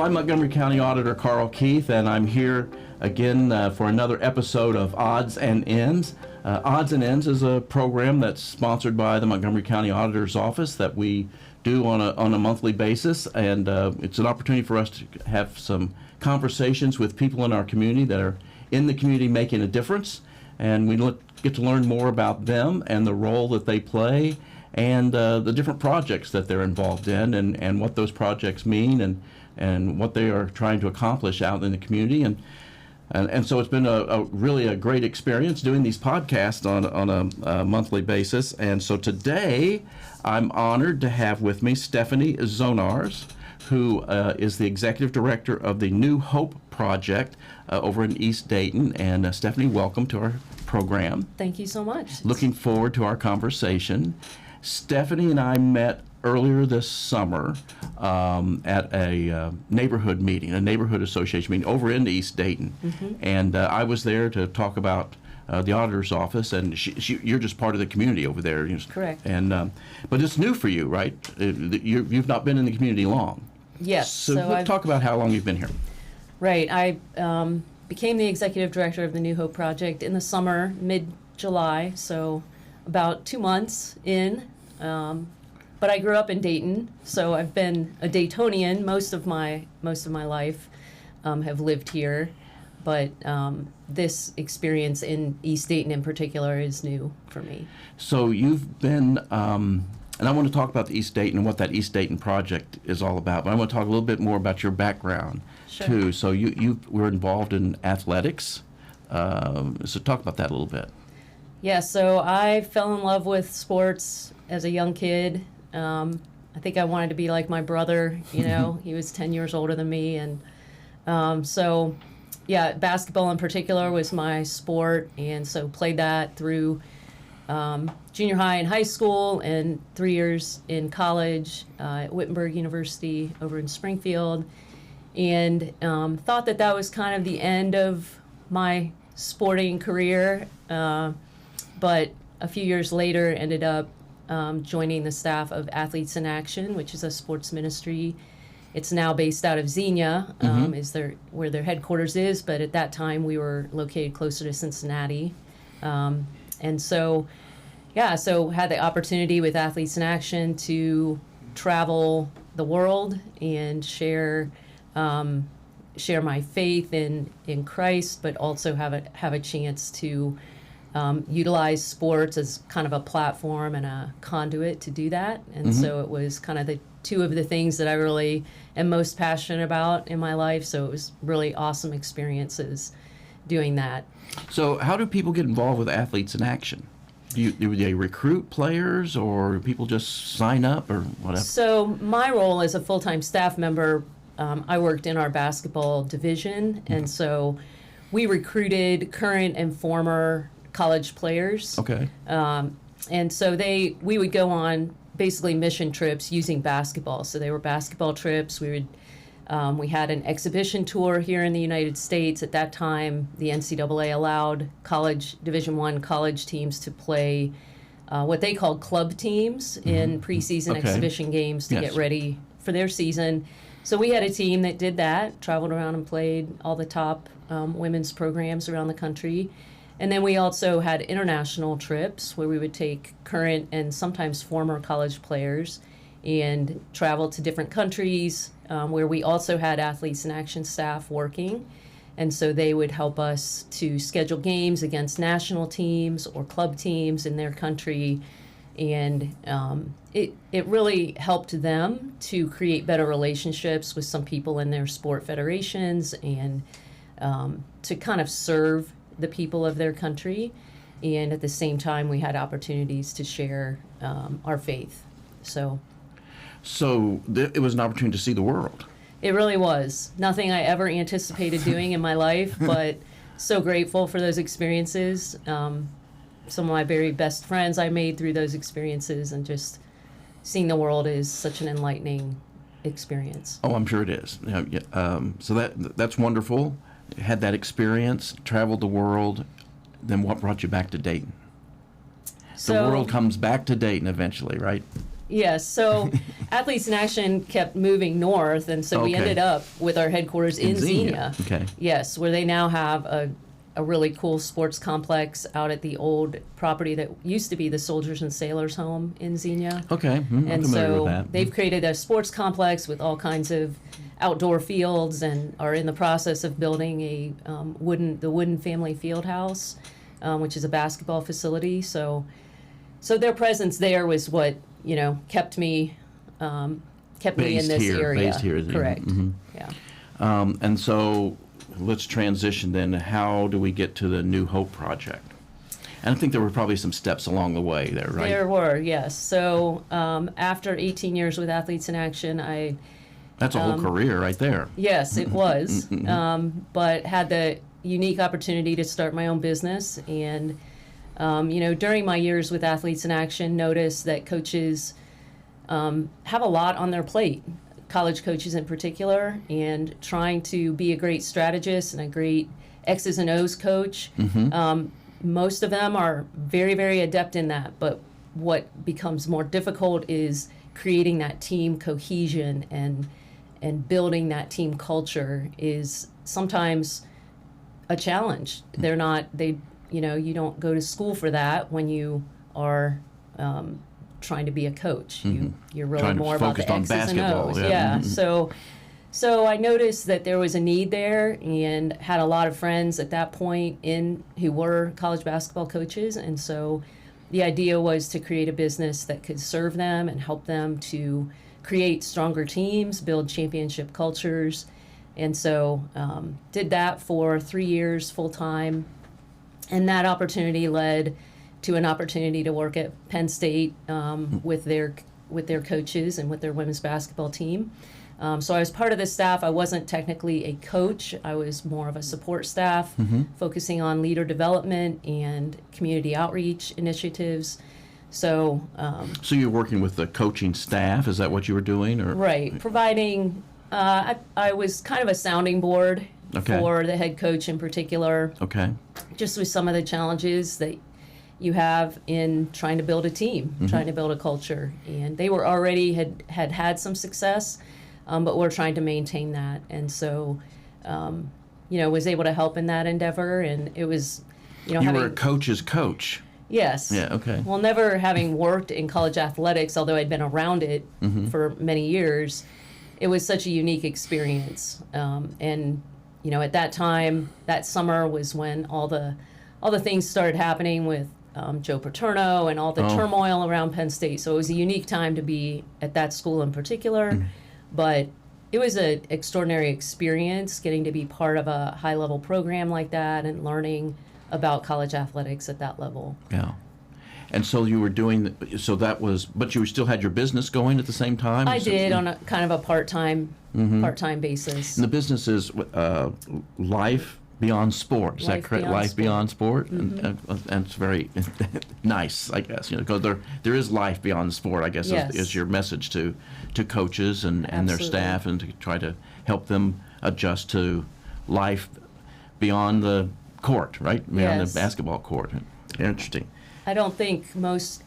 Hello, I'm Montgomery County Auditor Keith, and I'm here again for another episode of Auds and Ends. Auds and Ends is a program that's sponsored by the Montgomery County Auditor's Office that we do on a monthly basis, and it's an opportunity for us to have some conversations with people in our community that are in the community making a difference, and we get to learn more about them and the role that they play and the different projects that they're involved in, and what those projects mean, and what they are trying to accomplish out in the community. And so it's been a really great experience doing these podcasts on a monthly basis. And so today I'm honored to have with me Stephanie Zonars, who is the executive director of the New Hope Project over in East Dayton. And Stephanie, welcome to our program. Thank you so much. Looking forward to our conversation. Stephanie and I met earlier this summer at a neighborhood meeting, a neighborhood association meeting over in East Dayton. Mm-hmm. And I was there to talk about the auditor's office, and you're just part of the community over there. Correct. And but it's new for you, right? You've not been in the community long. Yes. So let's talk about how long you've been here. Right. I became the executive director of the New Hope Project in the summer, mid-July, so about 2 months in. But I grew up in Dayton, so I've been a Daytonian most of my life. Have lived here, but this experience in East Dayton in particular is new for me. So you've been, and I want to talk about the East Dayton and what that East Dayton project is all about. But I want to talk a little bit more about your background too. So you were involved in athletics. So talk about that a little bit. Yeah, so I fell in love with sports as a young kid. I think I wanted to be like my brother, he was 10 years older than me. And so, yeah, basketball in particular was my sport. And so played that through junior high and high school and 3 years in college at Wittenberg University over in Springfield. And thought that was kind of the end of my sporting career. But a few years later ended up joining the staff of Athletes in Action, which is a sports ministry. It's now based out of Xenia, is where their headquarters is, but at that time we were located closer to Cincinnati. And so had the opportunity with Athletes in Action to travel the world and share my faith in Christ, but also have a chance to utilize sports as kind of a platform and a conduit to do that. And so it was kind of the two of the things that I really am most passionate about in my life. So it was really awesome experiences doing that. So how do people get involved with Athletes in Action? Do they recruit players, or people just sign up, or whatever? So my role as a full-time staff member, I worked in our basketball division. And so we recruited current and former college players. Okay. And so we would go on basically mission trips using basketball. So they were basketball trips. We had an exhibition tour here in the United States. At that time, the NCAA allowed Division I college teams to play what they called club teams in preseason exhibition games to get ready for their season. So we had a team that did that, traveled around and played all the top women's programs around the country. And then we also had international trips where we would take current and sometimes former college players and travel to different countries where we also had Athletes in Action staff working. And so they would help us to schedule games against national teams or club teams in their country. And it really helped them to create better relationships with some people in their sport federations and to kind of serve the people of their country. And at the same time, we had opportunities to share our faith. So it was an opportunity to see the world. It really was. Nothing I ever anticipated doing in my life, but so grateful for those experiences. Some of my very best friends I made through those experiences, and just seeing the world is such an enlightening experience. Oh, I'm sure it is. So that's wonderful. Had that experience, traveled the world. Then what brought you back to Dayton? The world comes back to Dayton eventually, right? Yes, so Athletes in Action kept moving north, and so we Okay. ended up with our headquarters in Xenia. Okay. Yes, where they now have a really cool sports complex out at the old property that used to be the Soldiers and Sailors Home in Xenia. Okay. I'm And familiar so with that. they've created a sports complex with all kinds of outdoor fields, and are in the process of building a the wooden family field house, which is a basketball facility. So their presence there was what kept me in Based this here, area. based here, is it? Correct. Mhm. Yeah. And so let's transition then. How do we get to the New Hope Project? And I think there were probably some steps along the way there, right? There were, yes. So after 18 years with Athletes in Action, That's a whole career right there. yes, it was, but had the unique opportunity to start my own business. And, during my years with Athletes in Action, noticed that coaches have a lot on their plate, college coaches in particular, and trying to be a great strategist and a great X's and O's coach. Most of them are very, very adept in that, but what becomes more difficult is creating that team cohesion and building that team culture is sometimes a challenge. You don't go to school for that when you are trying to be a coach. You're really Trying to more about the focus on X's and basketball, O's. yeah. Yeah. Mhm. So I noticed that there was a need there, and had a lot of friends at that point who were college basketball coaches. And so the idea was to create a business that could serve them and help them to create stronger teams, build championship cultures. And so did that for 3 years full time. And that opportunity led to an opportunity to work at Penn State with their coaches and with their women's basketball team. So I was part of the staff. I wasn't technically a coach. I was more of a support staff, focusing on leader development and community outreach initiatives. So So you're working with the coaching staff. Is that what you were doing, or right, providing. I was kind of a sounding board Okay. for the head coach in particular, Okay. just with some of the challenges that you have in trying to build a team, trying to build a culture. And they were already had some success, but we're trying to maintain that. And so, was able to help in that endeavor. And it was, You were a coach's coach. Yes. Yeah. Okay. Well, never having worked in college athletics, although I'd been around it for many years, it was such a unique experience. And at that time, that summer was when all the things started happening with Joe Paterno and all the turmoil around Penn State. So it was a unique time to be at that school in particular. But it was an extraordinary experience getting to be part of a high-level program like that and learning about college athletics at that level. Yeah. And so you were doing, but you still had your business going at the same time? I did on a kind of a part-time basis. And the business is life beyond sport. Is that Life correct? Beyond Life Sport. Beyond Sport? And it's very nice, I guess, because there is life beyond sport, I guess, Yes. is your message to coaches and their Absolutely. staff, and to try to help them adjust to life beyond the court, right? Beyond Yes. the basketball court. Interesting. I don't think most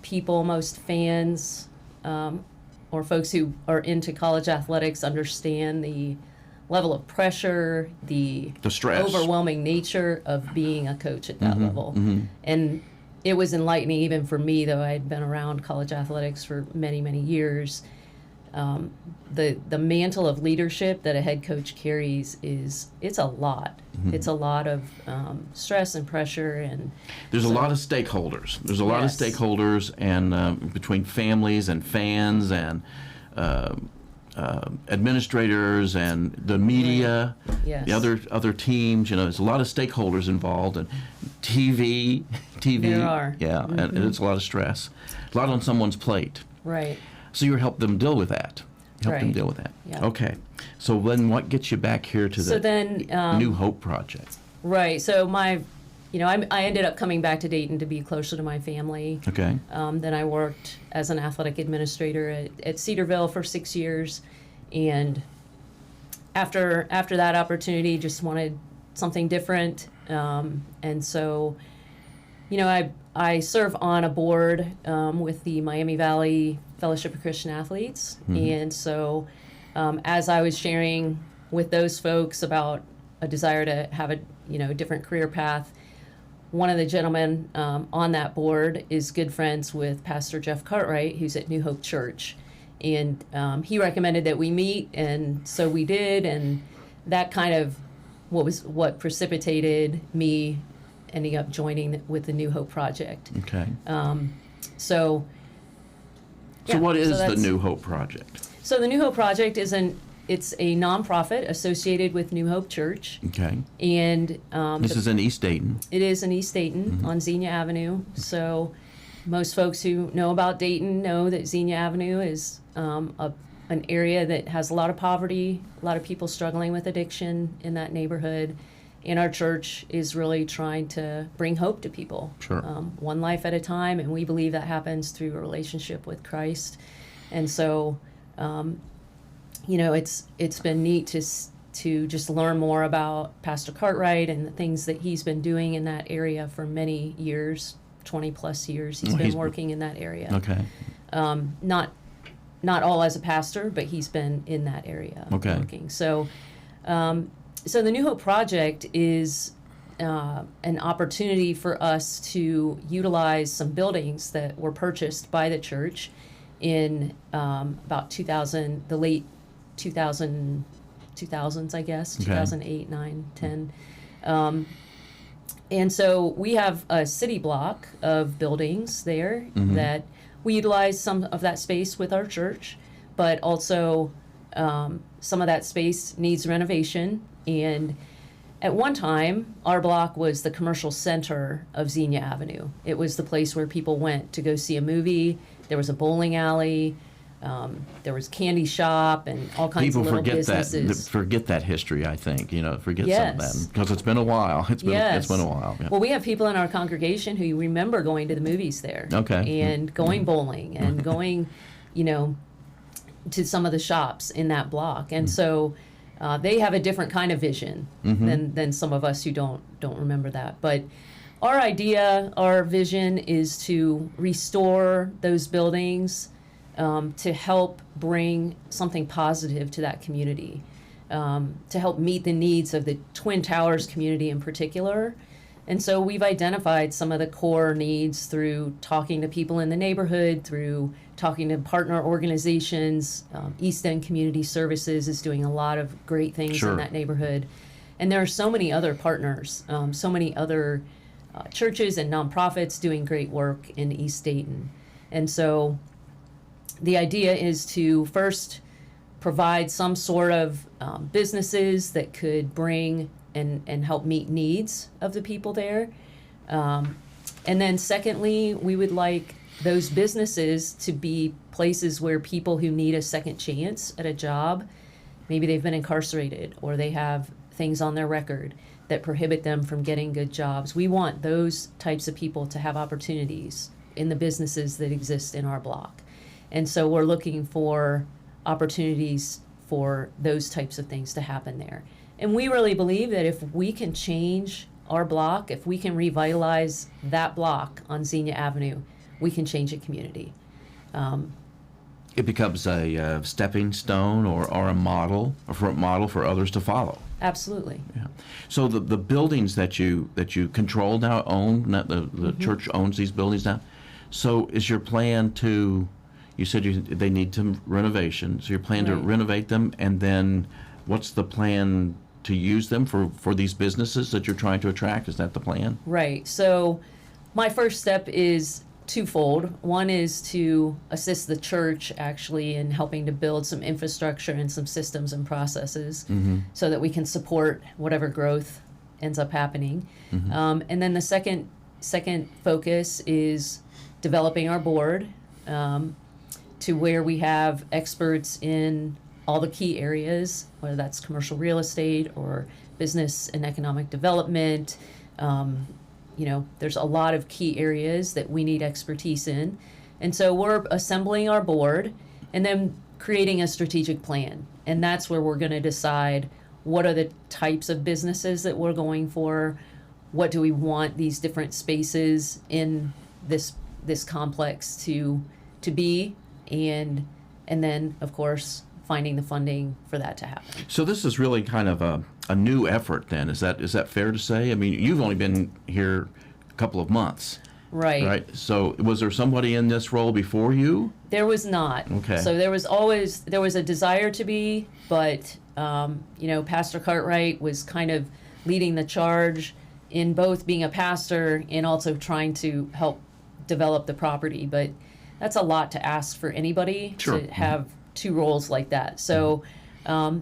fans, or folks who are into college athletics understand the level of pressure, the stress. overwhelming nature of being a coach at that level. And it was enlightening even for me, though I'd been around college athletics for many, many years. The mantle of leadership that a head coach carries it's a lot. It's a lot of stress and pressure, and There's a lot of stakeholders. There's a lot of Yes. stakeholders, and between families and fans and administrators and the media, Yes. the other teams. There's a lot of stakeholders involved, and TV. There are. Yeah, and it's a lot of stress, a lot on someone's plate. right. So you help them deal with that. Help them Right. deal with that. Yeah. Okay. So then, what gets you back here to So the then, New Hope Project? right. So I ended up coming back to Dayton to be closer to my family. Okay. Then I worked as an athletic administrator at Cedarville for 6 years, and after that opportunity, just wanted something different. And so, I serve on a board with the Miami Valley Fellowship of Christian Athletes. And so as I was sharing with those folks about a desire to have a different career path, one of the gentlemen on that board is good friends with Pastor Jeff Cartwright, who's at New Hope Church. And he recommended that we meet, and so we did, and that kind of what precipitated me ending up joining with the New Hope Project. Okay. So what is the New Hope Project? So the New Hope Project it's a nonprofit associated with New Hope Church. Okay. And this is in East Dayton. It is in East Dayton on Xenia Avenue. So most folks who know about Dayton know that Xenia Avenue is an area that has a lot of poverty, a lot of people struggling with addiction in that neighborhood. And our church is really trying to bring hope to people, Sure. One life at a time, and we believe that happens through a relationship with Christ. And so, it's been neat to just learn more about Pastor Cartwright and the things that he's been doing in that area for many years, 20 plus years. He's been working in that area. Okay. Not all as a pastor, but he's been in that area working. So the New Hope Project is an opportunity for us to utilize some buildings that were purchased by the church in about 2000, the late 2000s, I guess, 2008, 9, 10. And so we have a city block of buildings there that we utilize some of that space with our church, but also some of that space needs renovation. And at one time, our block was the commercial center of Xenia Avenue. It was the place where people went to go see a movie. There was a bowling alley. There was candy shop and all kinds of little businesses. Forget that history, I think. Forget some of that. Because it's been a while. It's been a while. Yeah. Well, we have people in our congregation who remember going to the movies there. Okay. And going bowling and going, to some of the shops in that block. And so they have a different kind of vision than some of us who don't remember that. But our vision is to restore those buildings, to help bring something positive to that community, to help meet the needs of the Twin Towers community in particular. And so we've identified some of the core needs through talking to people in the neighborhood, through talking to partner organizations. East End Community Services is doing a lot of great things in that neighborhood. And there are so many other partners, so many other churches and nonprofits doing great work in East Dayton. And so the idea is to first provide some sort of businesses that could bring and help meet needs of the people there. And then secondly, we would like those businesses to be places where people who need a second chance at a job, maybe they've been incarcerated or they have things on their record that prohibit them from getting good jobs. We want those types of people to have opportunities in the businesses that exist in our block. And so we're looking for opportunities for those types of things to happen there. And we really believe that if we can change our block, if we can revitalize that block on Xenia Avenue, we can change a community. It becomes a stepping stone or a model for others to follow. Absolutely. Yeah. So the buildings that you control now, not the church owns these buildings now. So is your plan to? You said they need some renovation. So your plan to renovate them, and then what's the plan to use them for these businesses that you're trying to attract? Is that the plan? Right. So my first step is twofold. One is to assist the church actually in helping to build some infrastructure and some systems and processes so that we can support whatever growth ends up happening. And then the second focus is developing our board to where we have experts in all the key areas, whether that's commercial real estate or business and economic development. There's a lot of key areas that we need expertise in. And so we're assembling our board and then creating a strategic plan. And that's where we're going to decide what are the types of businesses that we're going for, what do we want these different spaces in this complex to be, and then of course finding the funding for that to happen. So this is really kind of a new effort then. Is that fair to say? I mean, you've only been here a couple of months. Right. Right. So was there somebody in this role before you? There was not. Okay. So there was a desire to be, but Pastor Cartwright was kind of leading the charge in both being a pastor and also trying to help develop the property. But that's a lot to ask for anybody Sure. to have two roles like that. So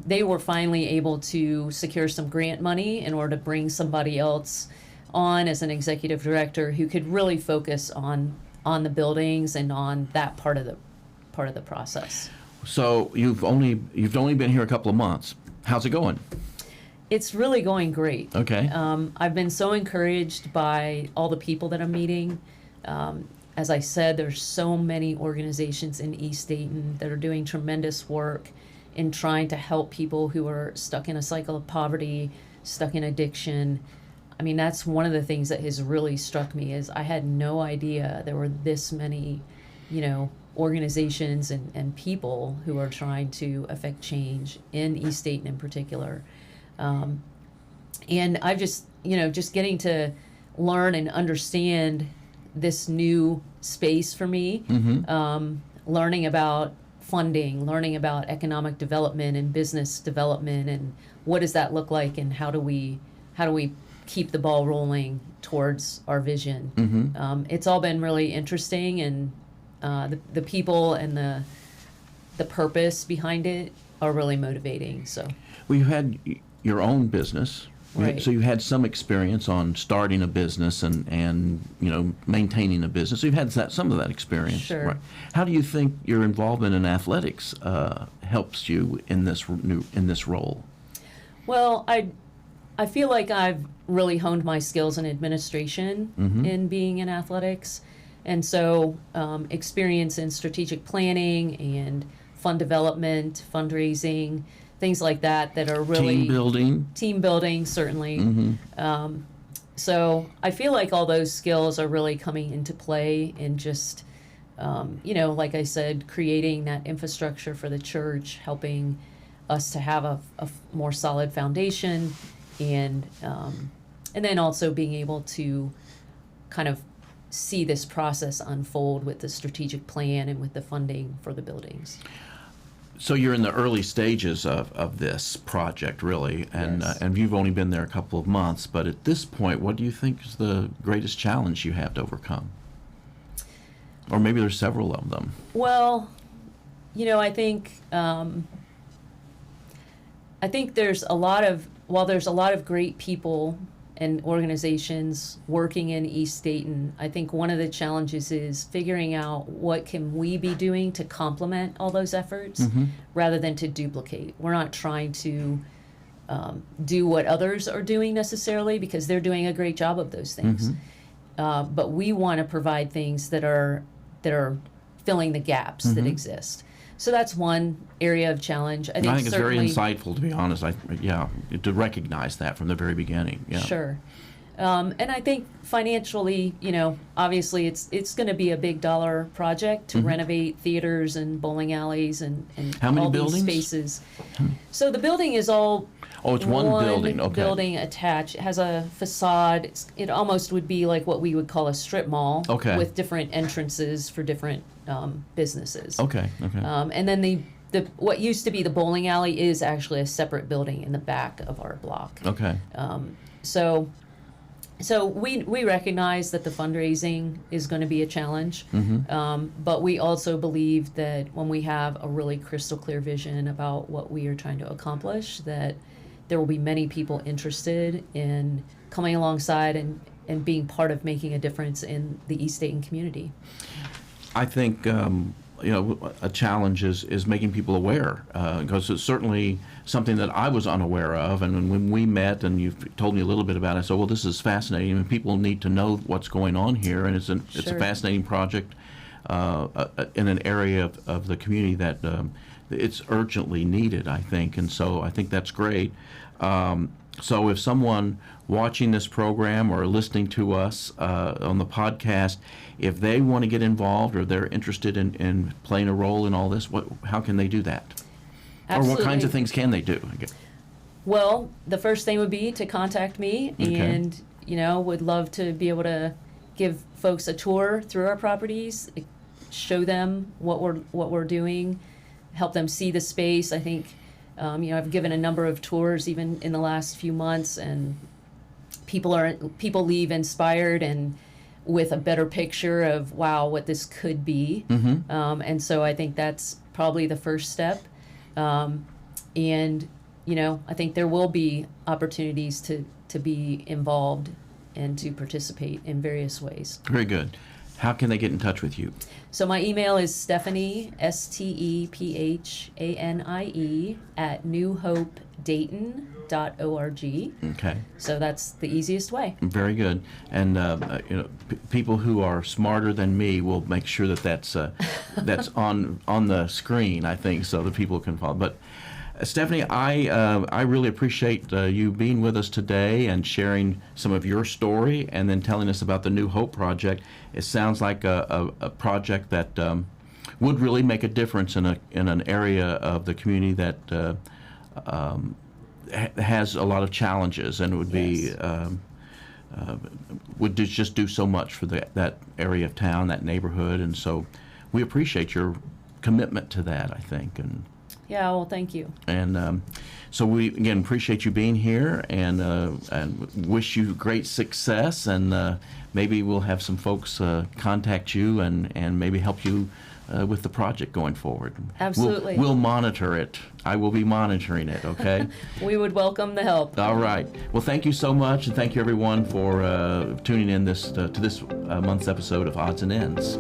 they were finally able to secure some grant money in order to bring somebody else on as an executive director who could really focus on the buildings and on that part of the process. So you've only been here a couple of months. How's it going? It's really going great. Okay. I've been so encouraged by all the people that I'm meeting. As I said, there's so many organizations in East Dayton that are doing tremendous work in trying to help people who are stuck in a cycle of poverty, stuck in addiction. I mean, that's one of the things that has really struck me is I had no idea there were this many, organizations and people who are trying to affect change in East Dayton in particular. And I've just getting to learn and understand this new space for me, learning about funding, learning about economic development and business development, and what does that look like, and how do we keep the ball rolling towards our vision. It's all been really interesting, and the people and the purpose behind it are really motivating. So You had your own business. Right. So you had some experience on starting a business and maintaining a business. So you've had some of that experience. Sure. Right. How do you think your involvement in athletics helps you in this role? Well, I feel like I've really honed my skills in administration in being in athletics. And so experience in strategic planning and fund development, fundraising, things like that are really... Team building, certainly. So I feel like all those skills are really coming into play in just, like I said, creating that infrastructure for the church, helping us to have a more solid foundation, and then also being able to kind of see this process unfold with the strategic plan and with the funding for the buildings. So you're in the early stages of this project, really, and Yes. and you've only been there a couple of months. But at this point, what do you think is the greatest challenge you have to overcome? Or maybe there's several of them. Well, I think there's a lot of great people and organizations working in East Dayton. I think one of the challenges is figuring out what can we be doing to complement all those efforts rather than to duplicate. We're not trying to do what others are doing necessarily, because they're doing a great job of those things. But we want to provide things that are filling the gaps that exist. So that's one area of challenge. I think it's very insightful, to be honest. To recognize that from the very beginning. Yeah. Sure. And I think financially, obviously it's going to be a big dollar project to renovate theaters and bowling alleys and How many all buildings? these spaces. So the building is all Oh, it's one building. Okay. building attached. It has a facade. It almost would be like what we would call a strip mall, Okay. with different entrances for different businesses. Okay. And then the what used to be the bowling alley is actually a separate building in the back of our block. Okay. So we recognize that the fundraising is going to be a challenge, but we also believe that when we have a really crystal clear vision about what we are trying to accomplish, that there will be many people interested in coming alongside and being part of making a difference in the East Dayton community. I think a challenge is making people aware, because it's certainly something that I was unaware of. And when we met and you've told me a little bit about it, I said, well, this is fascinating, and people need to know what's going on here. And it's a fascinating project in an area of the community that it's urgently needed, I think. And so I think that's great. So if someone watching this program or listening to us on the podcast, if they want to get involved or they're interested in playing a role in all this, how can they do that? Absolutely. Or what kinds of things can they do? Well, the first thing would be to contact me, and would love to be able to give folks a tour through our properties, show them what we're doing, help them see the space. I think I've given a number of tours even in the last few months, and people leave inspired and with a better picture of what this could be. And so I think that's probably the first step. And I think there will be opportunities to be involved and to participate in various ways. Very good. How can they get in touch with you? So my email is Stephanie, STEPHANIE, at newhopedayton.org. Okay. So that's the easiest way. Very good. And people who are smarter than me will make sure that's on the screen, I think, so that people can follow. But Stephanie, I really appreciate you being with us today and sharing some of your story and then telling us about the New Hope Project. It sounds like a project that would really make a difference in an area of the community that has a lot of challenges and would be would just do so much for that area of town, that neighborhood, and so we appreciate your commitment to that, I think. And yeah, well, thank you. And so we, again, appreciate you being here and wish you great success. And maybe we'll have some folks contact you and maybe help you with the project going forward. Absolutely. We'll monitor it. I will be monitoring it, okay? We would welcome the help. All right. Well, thank you so much, and thank you, everyone, for tuning in to this month's episode of Auds and Ends.